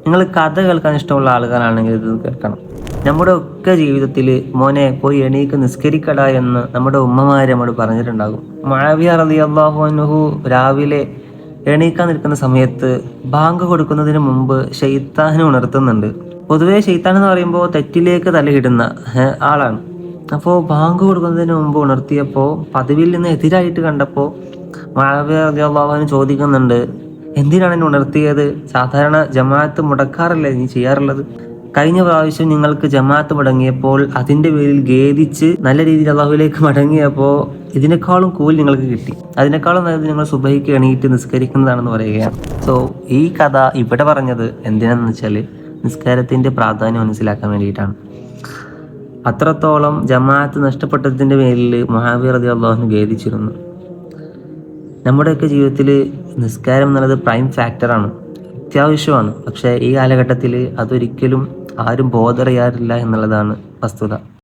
നിങ്ങൾ കഥ കേൾക്കാൻ ഇഷ്ടമുള്ള ആളുകളാണെങ്കിൽ ഇത് കേൾക്കണം. നമ്മുടെ ഒക്കെ ജീവിതത്തിൽ മോനെ പോയി എണീക്ക് നിസ്കരിക്കടാ എന്ന് നമ്മുടെ ഉമ്മമാര് നമ്മോട് പറഞ്ഞിട്ടുണ്ടാകും. മുആവിയ റളിയല്ലാഹു അൻഹു രാവിലെ എണീക്കാൻ നിൽക്കുന്ന സമയത്ത് ബാങ്ക് കൊടുക്കുന്നതിന് മുമ്പ് ശൈത്താനെ ഉണർത്തുന്നുണ്ട്. പൊതുവേ ശൈത്താൻ എന്ന് പറയുമ്പോൾ തെറ്റിലേക്ക് തലയിടുന്ന ആളാണ്. അപ്പോൾ ബാങ്ക് കൊടുക്കുന്നതിന് മുമ്പ് ഉണർത്തിയപ്പോൾ പതിവിൽ നിന്ന് എതിരായിട്ട് കണ്ടപ്പോൾ മുആവിയ റളിയല്ലാഹു അൻഹു ചോദിക്കുന്നുണ്ട്, എന്തിനാണ് എന്നെ ഉണർത്തിയത്? സാധാരണ ജമാഅത്ത് മുടക്കാറല്ലേ നീ ചെയ്യാറുള്ളത്? കഴിഞ്ഞ പ്രാവശ്യം നിങ്ങൾക്ക് ജമാഅത്ത് മുടങ്ങിയപ്പോൾ അതിന്റെ പേരിൽ ഖേദിച്ച് നല്ല രീതിയിൽ അള്ളാഹുവിലേക്ക് മടങ്ങിയപ്പോൾ ഇതിനേക്കാളും കൂലി നിങ്ങൾക്ക് കിട്ടി. അതിനേക്കാളും നല്ലത് നിങ്ങൾ സുബഹിക്ക് എണീറ്റ് നിസ്കരിക്കുന്നതാണെന്ന് പറയുകയാണ്. സോ ഈ കഥ ഇവിടെ പറഞ്ഞത് എന്തിനാന്ന് വെച്ചാൽ നിസ്കാരത്തിന്റെ പ്രാധാന്യം മനസ്സിലാക്കാൻ വേണ്ടിയിട്ടാണ്. അത്രത്തോളം ജമാഅത്ത് നഷ്ടപ്പെട്ടതിന്റെ പേരിൽ മുആവിയ റളിയല്ലാഹു അൻഹു ഖേദിച്ചിരുന്നു. നമ്മുടെയൊക്കെ ജീവിതത്തിൽ നിസ്കാരം എന്നുള്ളത് പ്രൈം ഫാക്ടറാണ്, അത്യാവശ്യമാണ്. പക്ഷേ ഈ കാലഘട്ടത്തിൽ അതൊരിക്കലും ആരും ബോധർ ചെയ്യാറില്ല എന്നുള്ളതാണ് വസ്തുത.